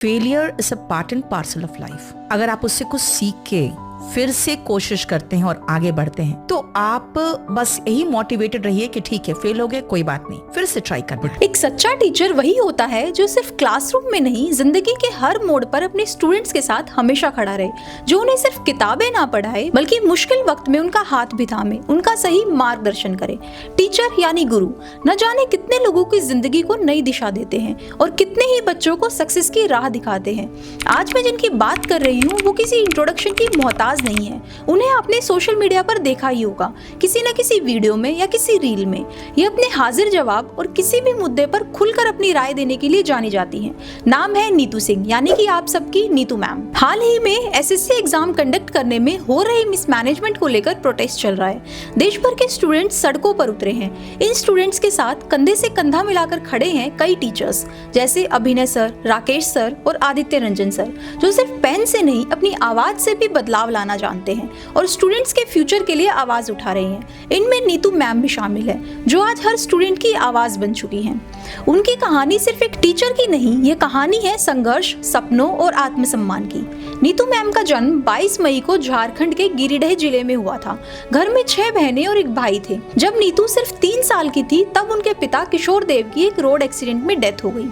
Failure is a part and parcel of life. अगर आप उससे कुछ सीख के फिर से कोशिश करते हैं और आगे बढ़ते हैं तो आप बस यही मोटिवेटेड रहिए कि ठीक है, फेल हो गए, कोई बात नहीं, फिर से ट्राई करना। एक सच्चा टीचर वही होता है जो सिर्फ क्लासरूम में नहीं, जिंदगी के हर मोड़ पर अपने स्टूडेंट्स के साथ हमेशा खड़ा रहे, जो उन्हें सिर्फ किताबें ना पढ़ाए बल्कि मुश्किल वक्त में उनका हाथ भी थामे, उनका सही मार्गदर्शन करे। टीचर यानी गुरु न जाने कितने लोगों की जिंदगी को नई दिशा देते हैं और कितने ही बच्चों को सक्सेस की राह दिखाते हैं। आज मैं जिनकी बात कर रही हूँ वो किसी इंट्रोडक्शन की मोहताज नहीं है। उन्हें आपने सोशल मीडिया पर देखा ही होगा, किसी न किसी वीडियो में या किसी रील में। ये अपने हाजिर जवाब और किसी भी मुद्दे पर खुलकर अपनी राय देने के लिए जानी जाती हैं। नाम है नीतू सिंह, यानी कि आप सबकी नीतू मैम। हाल ही में एसएससी एग्जाम कंडक्ट करने में हो रही मिसमैनेजमेंट को लेकर प्रोटेस्ट चल रहा है। देश भर के स्टूडेंट्स सड़कों पर उतरे हैं। इन स्टूडेंट्स के साथ कंधे से कंधा मिलाकर खड़े हैं कई टीचर्स, जैसे अभिनय सर, राकेश सर और आदित्य रंजन सर, जो सिर्फ पेन से नहीं अपनी आवाज से भी बदलाव लाना जानते हैं और स्टूडेंट्स के फ्यूचर के लिए आवाज उठा रहे हैं। इनमें नीतू मैम भी शामिल है, जो आज हर स्टूडेंट की आवाज बन चुकी हैं। उनकी कहानी सिर्फ एक टीचर की नहीं, ये कहानी है संघर्ष, सपनों और आत्मसम्मान की। नीतू मैम का जन्म 22 मई को झारखंड के गिरिडीह जिले में हुआ था। घर में 6 बहनें और एक भाई थे। जब नीतू सिर्फ 3 साल की थी तब उनके पिता किशोर देव की एक रोड एक्सीडेंट में डेथ हो गई।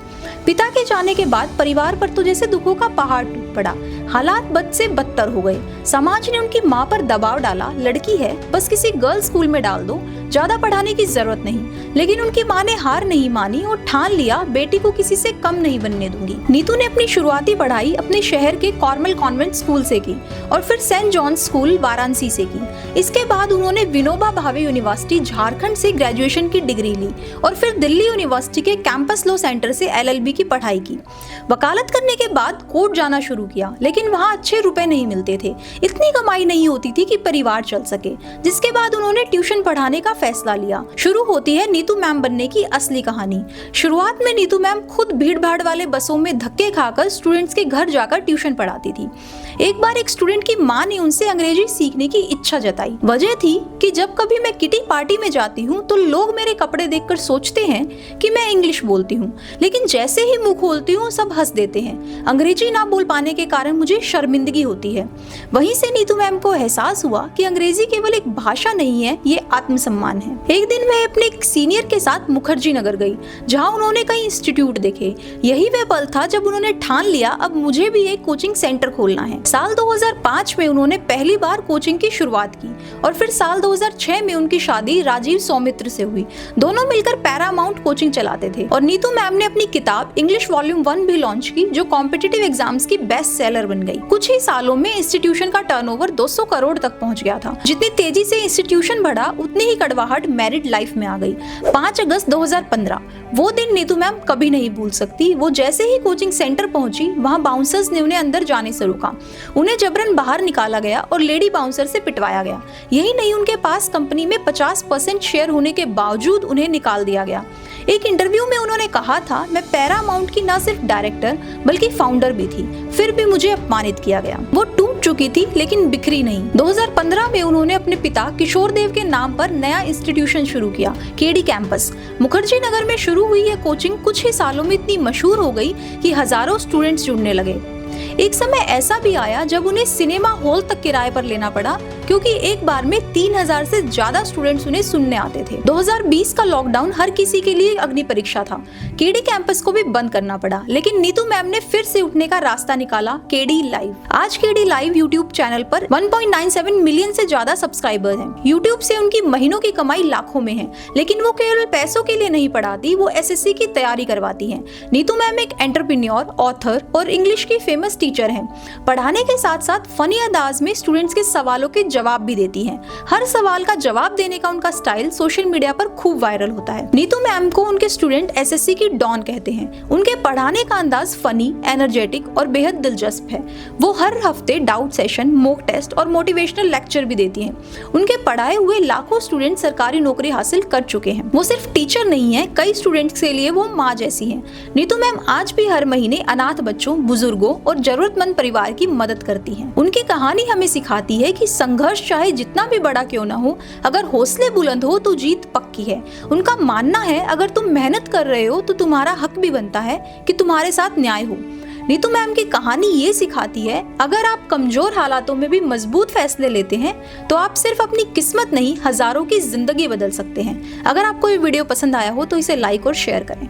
पिता के जाने के बाद परिवार पर तो जैसे दुखों का पहाड़ टूट पड़ा। हालात बद से बदतर हो गए। समाज ने उनकी माँ पर दबाव डाला, लड़की है, बस किसी गर्ल्स स्कूल में डाल दो, ज्यादा पढ़ाने की जरूरत नहीं। लेकिन उनकी माँ ने हार नहीं मानी और ठान लिया, बेटी को किसी से कम नहीं बनने दूंगी। नीतू ने अपनी शुरुआती पढ़ाई अपने शहर के कॉर्मल कॉन्वेंट स्कूल से की और फिर सेंट जॉन्स स्कूल वाराणसी से की। इसके बाद उन्होंने विनोबा भावे यूनिवर्सिटी झारखंड से ग्रेजुएशन की डिग्री ली और फिर दिल्ली यूनिवर्सिटी के कैंपस लॉ सेंटर से LLB की पढ़ाई की। वकालत करने के बाद कोर्ट जाना शुरू किया, लेकिन वहाँ अच्छे रुपए नहीं मिलते थे, इतनी कमाई नहीं होती थी कि परिवार चल सके। जिसके बाद उन्होंने ट्यूशन पढ़ाने का फैसला लिया। शुरू होती है नीतू मैम बनने की असली कहानी। शुरुआत में नीतू मैम खुद भीड़ भाड़ वाले बसों में धक्के खाकर स्टूडेंट्स के घर जाकर ट्यूशन पढ़ाती थी। एक बार एक स्टूडेंट की माँ ने उनसे अंग्रेजी सीखने की इच्छा जताई। वजह थी कि जब कभी मैं किटी पार्टी में जाती हूँ तो लोग मेरे कपड़े देखकर सोचते हैं कि मैं इंग्लिश बोलती हूँ, लेकिन जैसे ही मुंह खोलती हूँ सब हंस देते हैं। अंग्रेजी ना बोल पाने के कारण मुझे शर्मिंदगी होती है। वहीं से नीतू मैम को एहसास हुआ कि अंग्रेजी केवल एक भाषा नहीं है, ये आत्मसम्मान है। एक दिन मैं अपने एक सीनियर के साथ मुखर्जी नगर गई, जहाँ उन्होंने कई इंस्टीट्यूट देखे। यही वह पल था जब उन्होंने ठान लिया अब मुझे भी एक कोचिंग सेंटर खोलना है। साल 2005 में उन्होंने पहली बार कोचिंग की शुरुआत की और फिर साल 2006 में उनकी शादी राजीव सौमित्र से हुई। दोनों मिलकर पैरामाउंट कोचिंग चलाते थे और नीतू मैम ने अपनी किताब इंग्लिश वॉल्यूम 1 भी लॉन्च की, जो कॉम्पिटिटिव एग्जाम्स की बेस्ट सेलर बन गई। कुछ ही सालों में इंस्टीट्यूशन का टर्नओवर 200 करोड़ तक पहुंच गया था। जितनी तेजी से इंस्टीट्यूशन बढ़ा उतनी ही कड़वाहट मैरिड लाइफ में आ गई। 5 अगस्त 2015 वो दिन नीतू मैम कभी नहीं भूल सकती। वो जैसे ही कोचिंग सेंटर पहुंची, वहां बाउंसर्स ने उन्हें अंदर जाने से रोका। उन्हें जबरन बाहर निकाला गया और लेडी बाउंसर से पिटवाया गया। यही नहीं, उनके पास कंपनी में 50% शेयर होने के बावजूद उन्हें निकाल दिया गया। एक इंटरव्यू में उन्होंने कहा था, मैं पैरामाउंट की न सिर्फ डायरेक्टर बल्कि फाउंडर भी थी, फिर भी मुझे अपमानित किया गया। वो टूट चुकी थी लेकिन बिखरी नहीं। 2015 में उन्होंने अपने पिता किशोर देव के नाम पर नया इंस्टीट्यूशन शुरू किया, केडी कैंपस। मुखर्जी नगर में शुरू हुई यह कोचिंग कुछ ही सालों में इतनी मशहूर हो गई कि हजारों स्टूडेंट्स जुड़ने लगे। एक समय ऐसा भी आया जब उन्हें सिनेमा हॉल तक किराए पर लेना पड़ा, क्योंकि एक बार में 3000 से ज्यादा स्टूडेंट्स उन्हें सुनने आते थे। 2020 का लॉकडाउन हर किसी के लिए अग्नि परीक्षा था। केडी कैंपस को भी बंद करना पड़ा, लेकिन नीतू मैम ने फिर से उठने का रास्ता निकाला, केडी लाइव। आज केडी लाइव यूट्यूब चैनल पर 1.97 मिलियन से ज्यादा सब्सक्राइबर हैं। यूट्यूब से उनकी महीनों की कमाई लाखों में है, लेकिन वो केवल पैसों के लिए नहीं पढ़ाती, वो एसएससी की तैयारी करवाती हैं। नीतू मैम एक एंटरप्रेन्योर, ऑथर और इंग्लिश की फेमस टीचर हैं। पढ़ाने के साथ साथ फनी अंदाज में स्टूडेंट्स के सवालों के जवाब भी देती हैं। हर सवाल का जवाब देने का उनका स्टाइल सोशल मीडिया पर खूब वायरल होता है। नीतू मैम को उनके स्टूडेंट एसएससी की डॉन कहते हैं। उनके पढ़ाने का अंदाज फनी, एनर्जेटिक और बेहद दिलचस्प है। वो हर हफ्ते डाउट सेशन, मॉक टेस्ट और मोटिवेशनल लेक्चर भी देती हैं। उनके पढ़ाए हुए लाखों स्टूडेंट सरकारी नौकरी हासिल कर चुके हैं। वो सिर्फ टीचर नहीं है, कई स्टूडेंट्स के लिए वो माँ जैसी हैं। नीतू मैम आज भी हर महीने अनाथ बच्चों, बुजुर्गों और जरूरतमंद परिवार की मदद करती हैं। उनकी कहानी हमें सिखाती है कि संघर्ष चाहे जितना भी बड़ा क्यों ना हो, अगर हौसले बुलंद हो तो जीत पक्की है। उनका मानना है अगर तुम मेहनत कर रहे हो तो तुम्हारा हक भी बनता है कि तुम्हारे साथ न्याय हो। नीतू मैम की कहानी ये सिखाती है, अगर आप कमजोर हालातों में भी मजबूत फैसले लेते हैं तो आप सिर्फ अपनी किस्मत नहीं, हजारों की जिंदगी बदल सकते हैं। अगर आपको ये वीडियो पसंद आया हो तो इसे लाइक और शेयर करें।